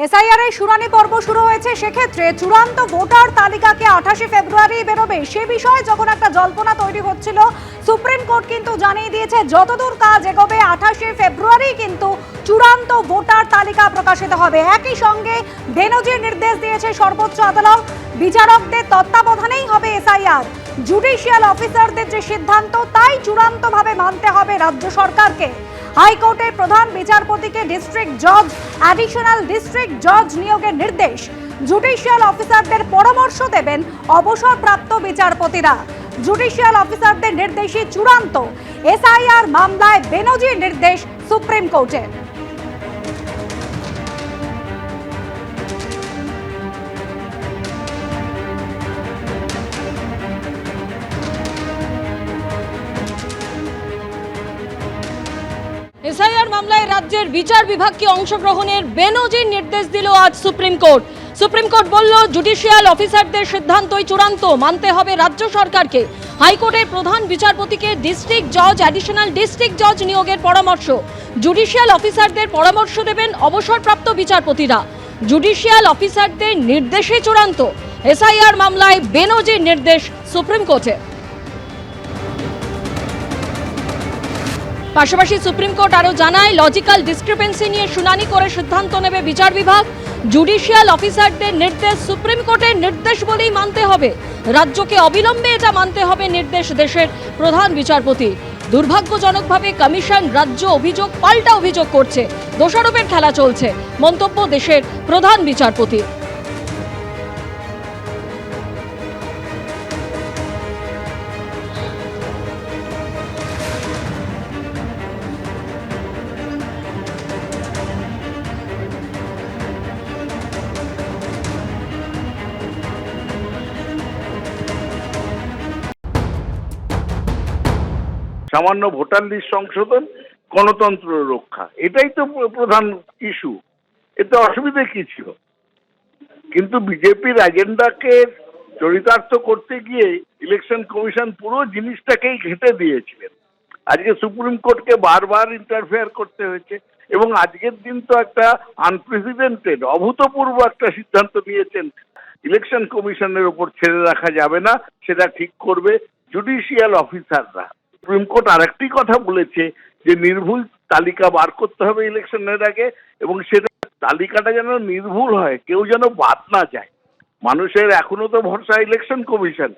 SIR এর শুনানি পর্ব শুরু হয়েছে। সেক্ষেত্রে চূড়ান্ত ভোটার তালিকাকে 28 ফেব্রুয়ারি বেরোবে, সে বিষয়ে যখন একটা জল্পনা তৈরি হচ্ছিল, সুপ্রিম কোর্ট কিন্তু জানিয়ে দিয়েছে যতদূর কাজ এগোবে 28 ফেব্রুয়ারি কিন্তু চূড়ান্ত ভোটার তালিকা প্রকাশিত হবে। একই সঙ্গে বেনজির নির্দেশ দিয়েছে সর্বোচ্চ আদালত, বিচারকদের তত্ত্বাবধানেই হবে এসআইআর। জুডিশিয়াল অফিসারদের যে সিদ্ধান্ত তাই চূড়ান্তভাবে মানতে হবে রাজ্য সরকারকে। হাইকোর্টের প্রধান বিচারপতিকে ডিস্ট্রিক্ট জজ, অ্যাডিশনাল ডিস্ট্রিক্ট জজ নিয়োগের নির্দেশ। জুডিশিয়াল অফিসারদের পরামর্শ দেবেন অবসরপ্রাপ্ত বিচারপতিরা। জুডিশিয়াল অফিসারদের নির্দেশই চূড়ান্ত। এসআইআর মামলায় বেনজির নির্দেশ সুপ্রিম কোর্টের। এসআইআর মামলায় রাজ্যের বিচার বিভাগকে অংশগ্রহণের বেনজির নির্দেশ দিল আজ সুপ্রিম কোর্ট। সুপ্রিম কোর্ট বলল জুডিশিয়াল অফিসারদের সিদ্ধান্তই চূড়ান্ত, মানতে হবে রাজ্য সরকারকে। হাইকোর্টের প্রধান বিচারপতিকে ডিস্ট্রিক্ট জজ, অ্যাডিশনাল ডিস্ট্রিক্ট জজ নিয়োগের পরামর্শ। জুডিশিয়াল অফিসারদের পরামর্শ দেবেন অবসরপ্রাপ্ত বিচারপতিরা। জুডিশিয়াল অফিসারদের নির্দেশে চূড়ান্ত। এসআইআর মামলায় বেনজির নির্দেশ সুপ্রিম কোর্টে। পাশাপাশি সুপ্রিম কোর্ট আরও জানায়, লজিক্যাল ডিসক্রিপেন্সি নিয়ে শুনানি করে সিদ্ধান্ত নেবে বিচার বিভাগ। জুডিশিয়াল অফিসারদের নির্দেশ সুপ্রিম কোর্টের নির্দেশ বলেই মানতে হবে। রাজ্যকে অবিলম্বে এটা মানতে হবে নির্দেশ দেশের প্রধান বিচারপতি। দুর্ভাগ্যজনকভাবে কমিশন রাজ্য অভিযোগ পাল্টা অভিযোগ করছে, দোষারোপের খেলা চলছে, মন্তব্য দেশের প্রধান বিচারপতি। সামান্য ভোটার লিস্ট সংশোধন, গণতন্ত্র রক্ষা, এটাই তো প্রধান ইস্যু। এতে অসুবিধা কি ছিল? কিন্তু বিজেপির এজেন্ডাকে চরিতার্থ করতে গিয়ে ইলেকশন কমিশন পুরো জিনিসটাকেই ঘেঁটে দিয়েছিলেন। আজকে সুপ্রিম কোর্টকে বারবার ইন্টারফেয়ার করতে হয়েছে এবং আজকের দিন তো একটা আনপ্রেসিডেন্টেড, অভূতপূর্ব একটা সিদ্ধান্ত নিয়েছেন। ইলেকশন কমিশনের ওপর ছেড়ে রাখা যাবে না, সেটা ঠিক করবে জুডিশিয়াল অফিসাররা। সুপ্রিম কোর্ট আরেকটি কথা বলেছে যে নির্ভুল তালিকা বার করতে হবে ইলেকশনের আগে, এবং সেটা তালিকাটা যেন নির্ভুল হয়, কেউ যেন বাদ না যায়। মানুষের এখনো তো ভরসা ইলেকশন কমিশন,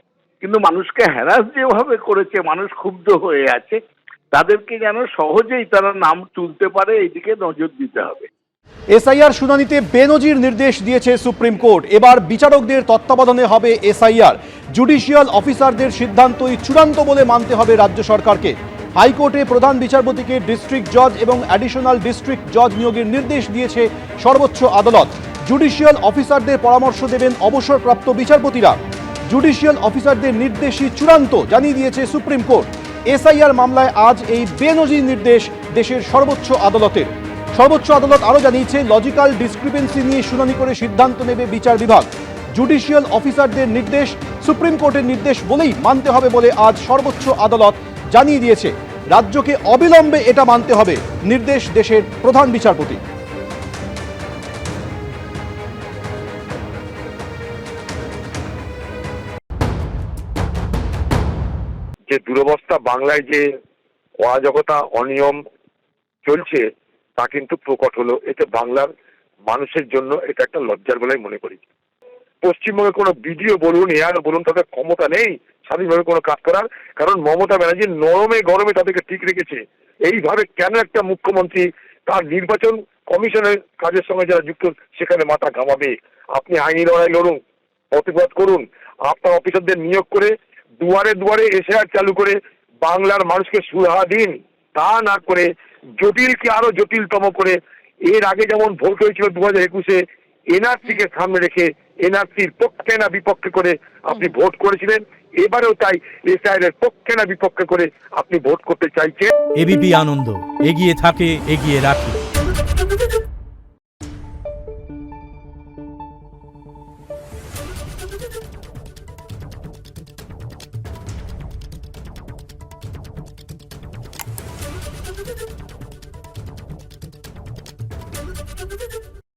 কিন্তু মানুষকে হ্যারাস যেভাবে করেছে, মানুষ ক্ষুব্ধ হয়ে আছে, তাদেরকে যেন সহজেই তারা নাম তুলতে পারে, এইদিকে নজর দিতে হবে। এসআইআর শুনানিতে বেনজির নির্দেশ দিয়েছে সুপ্রিম কোর্ট। এবার বিচারকদের তত্ত্বাবধানে হবে এসআইআর। জুডিশিয়াল অফিসারদের সিদ্ধান্তই চূড়ান্ত বলে মানতে হবে রাজ্য সরকারকে। হাইকোর্টে প্রধান বিচারপতিকে ডিস্ট্রিক্ট জজ এবং অ্যাডিশনাল ডিস্ট্রিক্ট জজ নিয়োগের নির্দেশ দিয়েছে সর্বোচ্চ আদালত। জুডিশিয়াল অফিসারদের পরামর্শ দেবেন অবসরপ্রাপ্ত বিচারপতিরা। জুডিশিয়াল অফিসারদের নির্দেশই চূড়ান্ত, জানিয়ে দিয়েছে সুপ্রিম কোর্ট। এসআইআর মামলায় আজ এই বেনজির নির্দেশ দেশের সর্বোচ্চ আদালতের। সর্বোচ্চ আদালত আরও জানিয়েছে, লজিক্যাল ডিসক্রিপেন্সি নিয়ে শুনানি করে সিদ্ধান্ত নেবে বিচার বিভাগ। জুডিশিয়াল অফিসারদের নির্দেশ সুপ্রিম কোর্টের নির্দেশ বলেই মানতে হবে বলে আজ সর্বোচ্চ আদালত জানিয়ে দিয়েছে। রাজ্যকে অবিলম্বে এটা মানতে হবে, নির্দেশ দেশের প্রধান বিচারপতি। যে দুরবস্থা বাংলায়, যে অরাজকতা, অনিয়ম চলছে, তা কিন্তু প্রকট হলো। এতে বাংলার মানুষের জন্য এটা একটা লজ্জার বলেই মনে করি। পশ্চিমবঙ্গে কোনো বিডিও বলুন, এআর বলুন, তাদের ক্ষমতা নেই স্বাধীনভাবে কোনো কাজ করার। কারণ মমতা ব্যানার্জি নরমে গরমে তাদেরকে ঠিক রেখেছে। এইভাবে কেন একটা মুখ্যমন্ত্রী তার নির্বাচন কমিশনের কাজের সঙ্গে যারা যুক্ত সেখানে মাথা ঘামাবে? আপনি আইনি লড়াই লড়ুন, প্রতিবাদ করুন, আপনার অফিসারদের নিয়োগ করে দুয়ারে দুয়ারে এসআইআর চালু করে বাংলার মানুষকে সুরাহা দিন। তা না করে জটিলকে আরো জটিলতম করে, এর আগে যেমন ভোট হয়েছিল 2021-এ এনআরসিকে সামনে রেখে এনআরসির পক্ষে না বিপক্ষে করে আপনি ভোট করেছিলেন, এবারেও তাই এসআইআর এর পক্ষে না বিপক্ষে করে আপনি ভোট করতে চাইছেন। এবিপি আনন্দ, এগিয়ে থাকে, এগিয়ে রাখে।